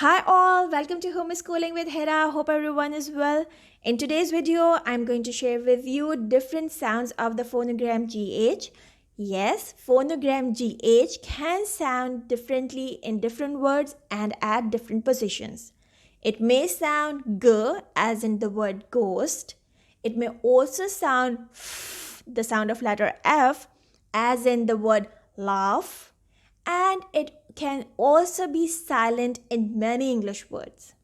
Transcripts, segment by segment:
Hi all, welcome to Homeschooling with Hera. Hope everyone is well. In today's video, I'm going to share with you different sounds of the phonogram GH. Yes, phonogram GH can sound differently in different words and at different positions. It may sound G as in the word ghost. It may also sound F, the sound of letter F, as in the word laugh. And it can also be silent in many English words.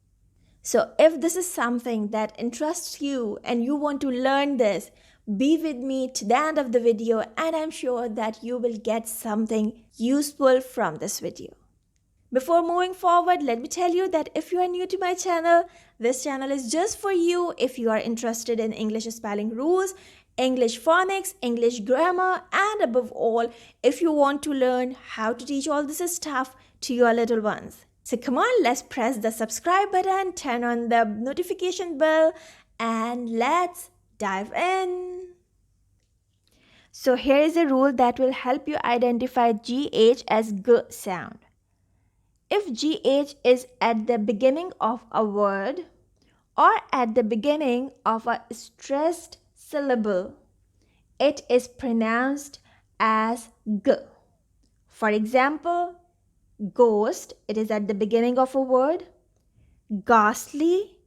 So if this is something that interests you and you want to learn this, be with me to the end of the video and I'm sure that you will get something useful from this video. Before moving forward, let me tell you that if you are new to my channel, this channel is just for you if you are interested in English spelling rules, English phonics, English grammar, and above all, if you want to learn how to teach all this stuff to your little ones. So come on, let's press the subscribe button, turn on the notification bell, and let's dive in. So here is a rule that will help you identify GH as G sound. If GH is at the beginning of a word or at the beginning of a stressed syllable, it is pronounced as G. For example, ghost, it is at the beginning of a word. Ghastly,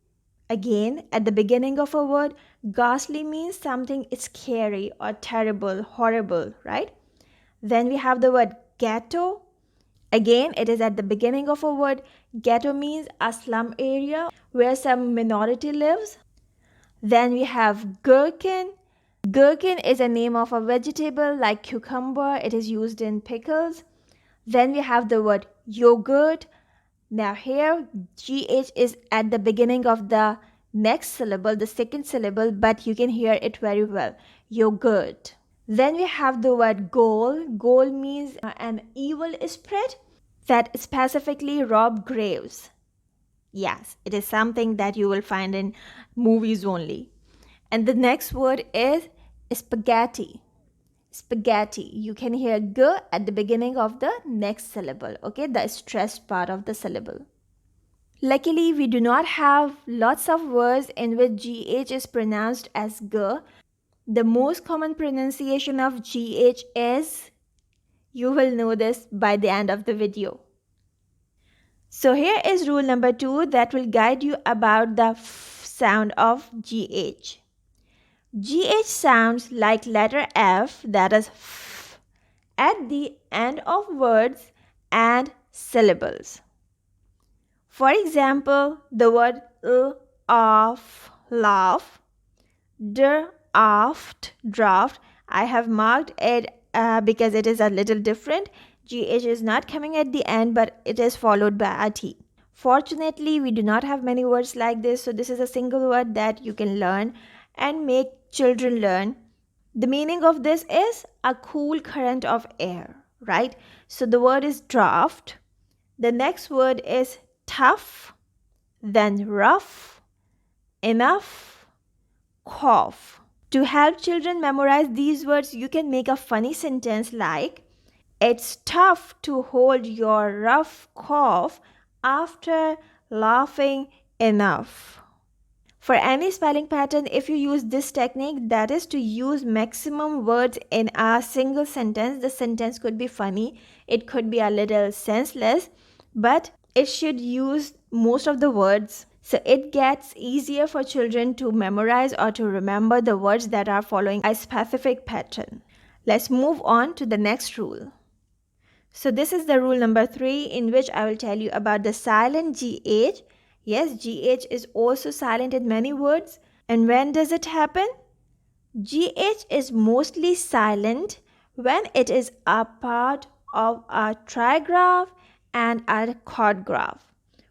again at the beginning of a word. Ghastly means something is scary or terrible, horrible, right? Then we have the word ghetto. Again, it is at the beginning of a word. Ghetto means a slum area where some minority lives. Then we have gherkin. Gherkin is a name of a vegetable like cucumber. It is used in pickles. Then we have the word yogurt. Now here, GH is at the beginning of the next syllable, the second syllable, but you can hear it very well. Yogurt. Then we have the word ghoul. Ghoul means an evil spirit that specifically rob graves. Yes, it is something that you will find in movies only. And the next word is spaghetti. Spaghetti. You can hear G at the beginning of the next syllable, okay? The stressed part of the syllable. Luckily, we do not have lots of words in which GH is pronounced as G. The most common pronunciation of GH is, you will know this by the end of the video. So here is rule number 2 that will guide you about the F sound of GH. GH sounds like letter F, that is F, at the end of words and syllables. For example, the word of, laugh, aft, draft. I have marked it because it is a little different. GH is not coming at the end, but it is followed by a T. Fortunately, we do not have many words like this, so this is a single word that you can learn and make children learn. The meaning of this is a cool current of air, right? So the word is draft. The next word is tough, then rough, enough, cough. To help children memorize these words, you can make a funny sentence like, it's tough to hold your rough cough after laughing enough. For any spelling pattern, if you use this technique, that is to use maximum words in a single sentence, the sentence could be funny, it could be a little senseless, but it should use most of the words. So it gets easier for children to memorize or to remember the words that are following a specific pattern. Let's move on to the next rule. So this is the rule number 3 in which I will tell you about the silent GH. Yes, GH is also silent in many words. And when does it happen? GH is mostly silent when it is a part of a trigraph and a quadgraph.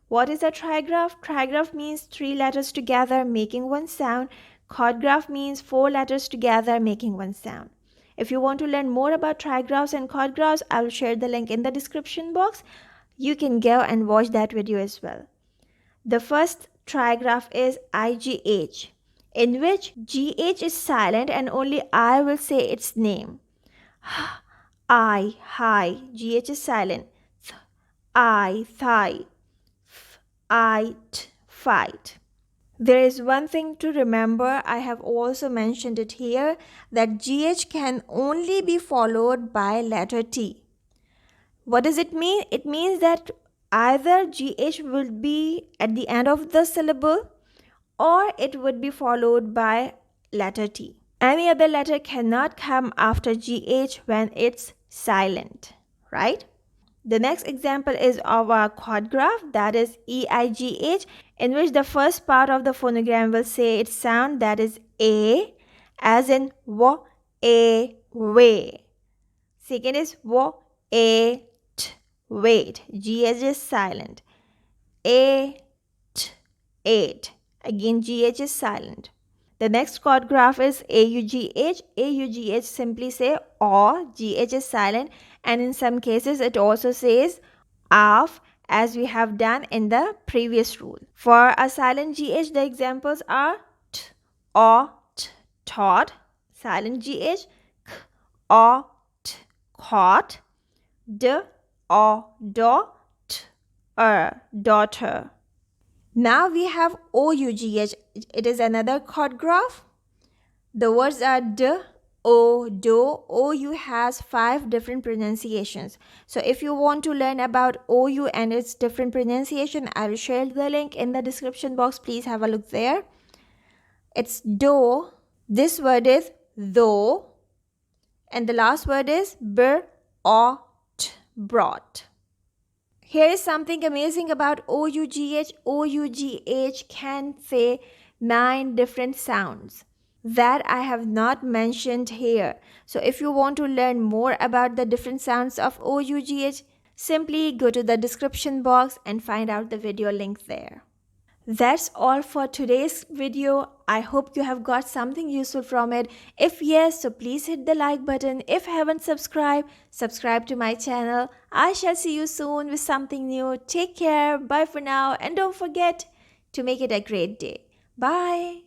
What is a trigraph? Trigraph means 3 letters together making one sound. Quadgraph means 4 letters together making one sound. If you want to learn more about trigraphs and quadgraphs, I will share the link in the description box. You can go and watch that video as well. The first trigraph is IGH, in which GH is silent and only I will say its name. I, hi, GH is silent. I, thigh. fight. There is one thing to remember, I have also mentioned it here, that GH can only be followed by letter T. What does it mean? It means that either GH will be at the end of the syllable or it would be followed by letter T. Any other letter cannot come after GH when it's silent, right? The next example is of our quadgraph, that is EIGH, in which the first part of the phonogram will say its sound, that is A, as in W, A, way. Second is W, A, T, wait. GH is silent. A, T, eight. Again, GH is silent. The next quadgraph is AUGH. AUGH simply say or, GH is silent, and in some cases it also says of, as we have done in the previous rule. For a silent GH, the examples are t, or, t, taught, silent GH, k, or, t, caught, d, or, do, t, daughter. Now we have OUGH. It is another quadgraph. The words are d, o, do. OU has 5 different pronunciations. So if you want to learn about OU and its different pronunciation, I will share the link in the description box. Please have a look there. It's do. This word is though. And the last word is br, or, t, brought. Here is something amazing about OUGH. OUGH can say 9 different sounds that I have not mentioned here. So if you want to learn more about the different sounds of OUGH, simply go to the description box and find out the video link there. That's all for today's video. I hope you have got something useful from it. If yes, so please hit the like button. If you haven't subscribed, subscribe to my channel. I shall see you soon with something new. Take care. Bye for now. And don't forget to make it a great day. Bye.